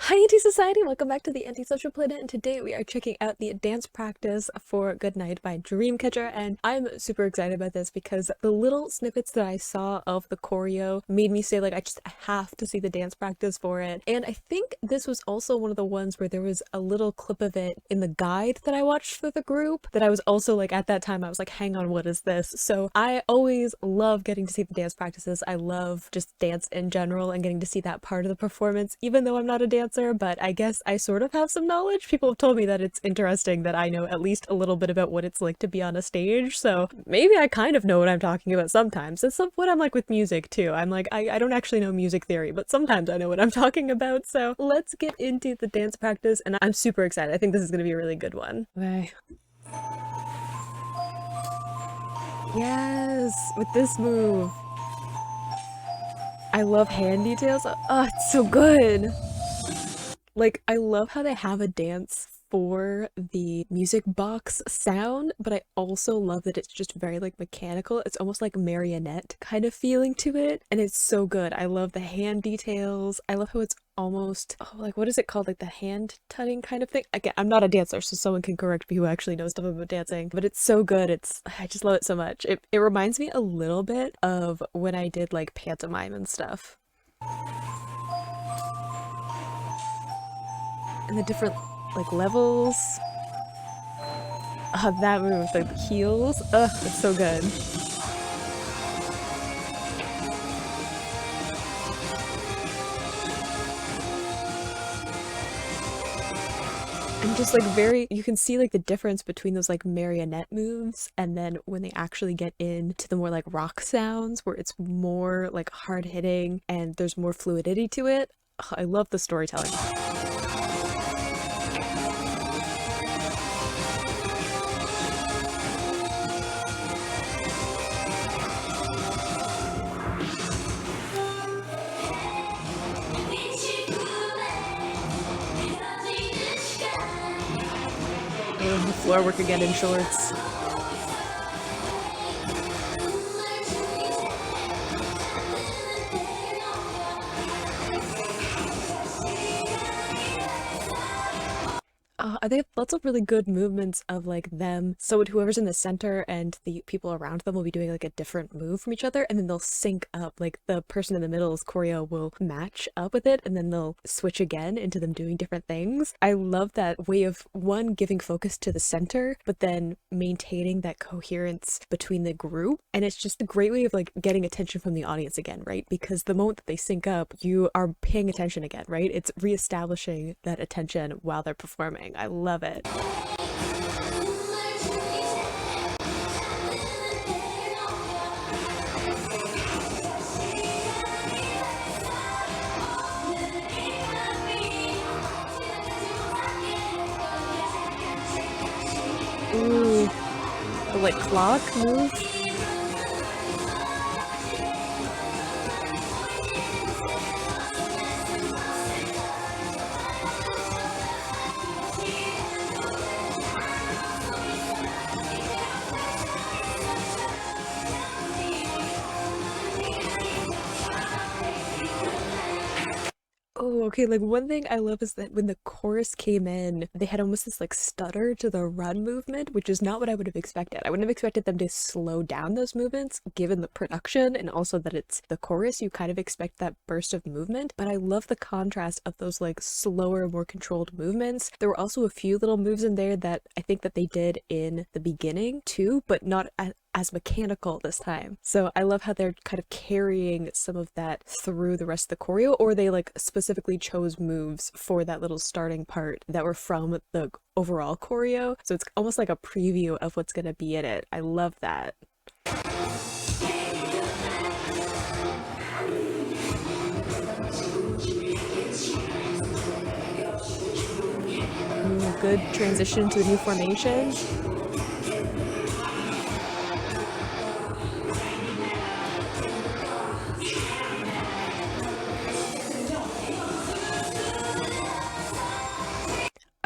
Hi Anti Society, welcome back to the Antisocial Planet, and today we are checking out the dance practice for Good Night by Dreamcatcher, and I'm super excited about this because the little snippets that I saw of the choreo made me say, like, I just have to see the dance practice for it. And I think this was also one of the ones where there was a little clip of it in the guide that I watched for the group that I was also like, at that time I was like, hang on, what is this? So I always love getting to see the dance practices. I love just dance in general and getting to see that part of the performance, even though I'm not a dancer, but I guess I sort of have some knowledge. People have told me that it's interesting that I know at least a little bit about what it's like to be on a stage, so maybe I kind of know what I'm talking about sometimes. It's what I'm like with music too. I'm like, I don't actually know music theory, but sometimes I know what I'm talking about, so let's get into the dance practice, and I'm super excited. I think this is going to be a really good one. Okay. Yes, with this move. I love hand details. Oh, it's so good. Like, I love how they have a dance for the music box sound, but I also love that it's just very like mechanical. It's almost like marionette kind of feeling to it, and it's so good. I love the hand details. I love how it's almost, oh, like, what is it called? Like the hand tutting kind of thing. Again, I'm not a dancer, so someone can correct me who actually knows stuff about dancing, but it's so good. I just love it so much. It reminds me a little bit of when I did like pantomime and stuff. And the different like levels. That move, the heels. Ugh, it's so good. And just like you can see like the difference between those like marionette moves and then when they actually get into the more like rock sounds where it's more like hard hitting and there's more fluidity to it. Ugh, I love the storytelling. Ugh, the floor work again in shorts. They have lots of really good movements of like them. So whoever's in the center and the people around them will be doing like a different move from each other, and then they'll sync up. Like the person in the middle's choreo will match up with it, and then they'll switch again into them doing different things. I love that way of one giving focus to the center, but then maintaining that coherence between the group. And it's just a great way of like getting attention from the audience again, right? Because the moment that they sync up, you are paying attention again, right? It's reestablishing that attention while they're performing. I love it. Ooh, the like clock move. Oh, okay, like one thing I love is that when the chorus came in, they had almost this like stutter to the run movement, which is not what I would have expected. I wouldn't have expected them to slow down those movements given the production and also that it's the chorus. You kind of expect that burst of movement, but I love the contrast of those like slower, more controlled movements. There were also a few little moves in there that I think that they did in the beginning too, but not as mechanical this time. So I love how they're kind of carrying some of that through the rest of the choreo, or they like specifically chose moves for that little starting part that were from the overall choreo. So it's almost like a preview of what's going to be in it. I love that. Ooh, good transition to the new formation.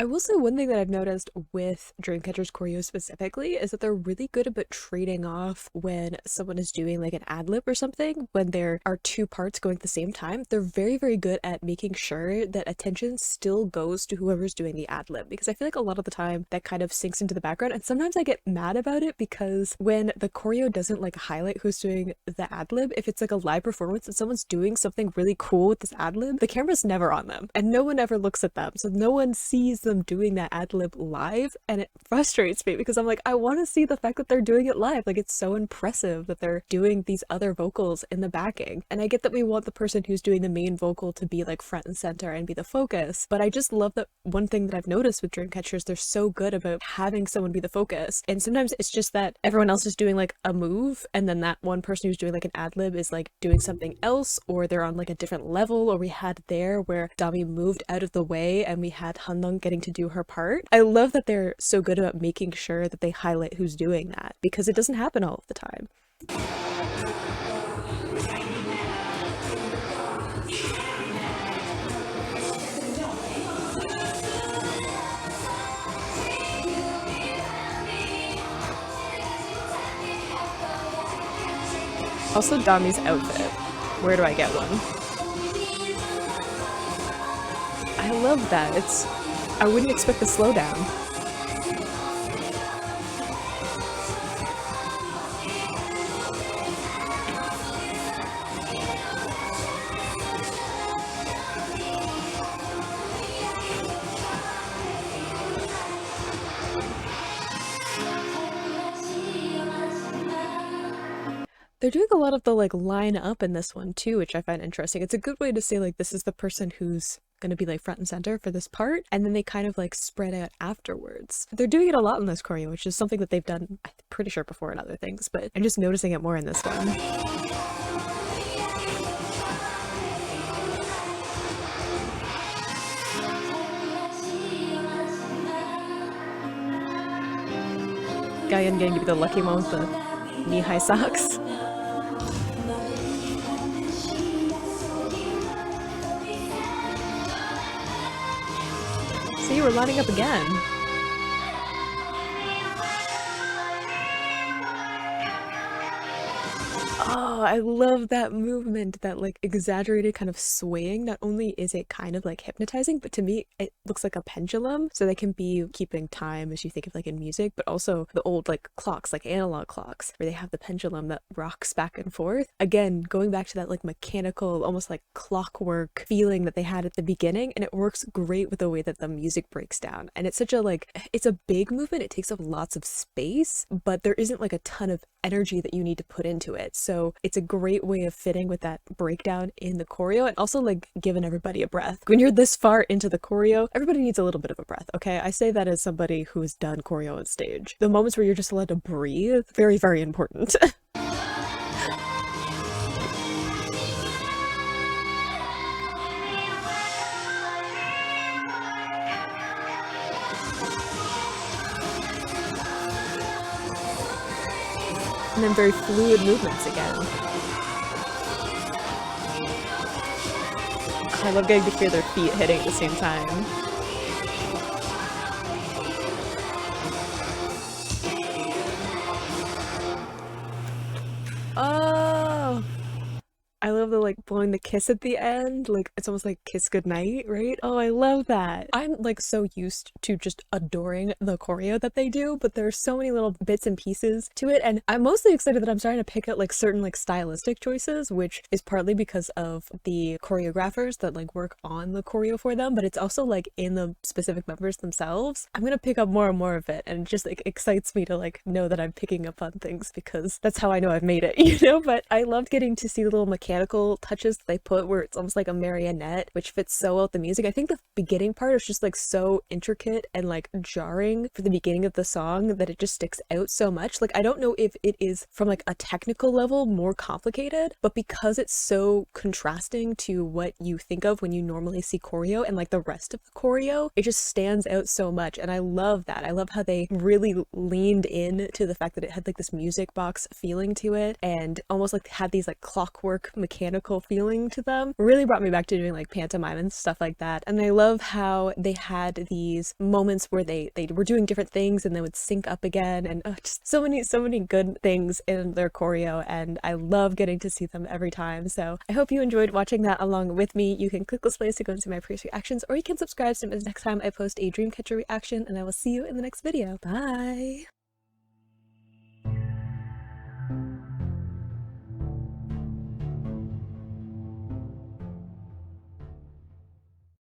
I will say one thing that I've noticed with Dreamcatcher's choreo specifically is that they're really good about trading off when someone is doing like an ad lib or something. When there are two parts going at the same time, they're very, very good at making sure that attention still goes to whoever's doing the ad lib, because I feel like a lot of the time that kind of sinks into the background, and sometimes I get mad about it because when the choreo doesn't like highlight who's doing the ad lib, if it's like a live performance and someone's doing something really cool with this ad lib, the camera's never on them and no one ever looks at them, so no one sees them doing that ad lib live, and it frustrates me because I'm like, I want to see the fact that they're doing it live. Like, it's so impressive that they're doing these other vocals in the backing, and I get that we want the person who's doing the main vocal to be like front and center and be the focus, but I just love that one thing that I've noticed with Dreamcatcher is they're so good about having someone be the focus, and sometimes it's just that everyone else is doing like a move and then that one person who's doing like an ad lib is like doing something else, or they're on like a different level, or we had there where Dami moved out of the way and we had Handong getting to do her part. I love that they're so good about making sure that they highlight who's doing that, because it doesn't happen all of the time. Also, Dami's outfit. Where do I get one? I love that. I wouldn't expect the slowdown. They're doing a lot of the like line up in this one too, which I find interesting. It's a good way to say like this is the person who's gonna be like front and center for this part, and then they kind of like spread out afterwards. They're doing it a lot in this choreo, which is something that they've done, I'm pretty sure, before in other things, but I'm just noticing it more in this one. Guyan getting to be the lucky one with the knee-high socks. See, we're lining up again. Oh, I love that movement, that like exaggerated kind of swaying. Not only is it kind of like hypnotizing, but to me it looks like a pendulum, so they can be keeping time as you think of like in music, but also the old like clocks, like analog clocks, where they have the pendulum that rocks back and forth. Again, going back to that like mechanical, almost like clockwork feeling that they had at the beginning, and it works great with the way that the music breaks down. And it's such a like, it's a big movement, it takes up lots of space, but there isn't like a ton of energy that you need to put into it. So it's a great way of fitting with that breakdown in the choreo, and also like giving everybody a breath. When you're this far into the choreo, everybody needs a little bit of a breath, okay? I say that as somebody who's done choreo on stage. The moments where you're just allowed to breathe, very, very important. And then very fluid movements again. I love getting to hear their feet hitting at the same time. Oh! I love the like blowing the kiss at the end, like it's almost like kiss goodnight, right? Oh, I love that. I'm like so used to just adoring the choreo that they do, but there's so many little bits and pieces to it, and I'm mostly excited that I'm starting to pick out like certain like stylistic choices, which is partly because of the choreographers that like work on the choreo for them, but it's also like in the specific members themselves. I'm gonna pick up more and more of it, and it just like excites me to like know that I'm picking up on things, because that's how I know I've made it, you know? But I loved getting to see the little mechanical touches that they put where it's almost like a marionette, which fits so well with the music. I think the beginning part is just like so intricate and like jarring for the beginning of the song that it just sticks out so much. Like, I don't know if it is from like a technical level more complicated, but because it's so contrasting to what you think of when you normally see choreo and like the rest of the choreo, it just stands out so much. And I love that. I love how they really leaned in to the fact that it had like this music box feeling to it, and almost like had these like clockwork mechanical feeling to them really brought me back to doing like pantomime and stuff like that. And I love how they had these moments where they were doing different things and they would sync up again, and just so many good things in their choreo, and I love getting to see them every time. So I hope you enjoyed watching that along with me. You can click this place to go and see my previous reactions, or you can subscribe so next time I post a Dreamcatcher reaction, and I will see you in the next video. Bye!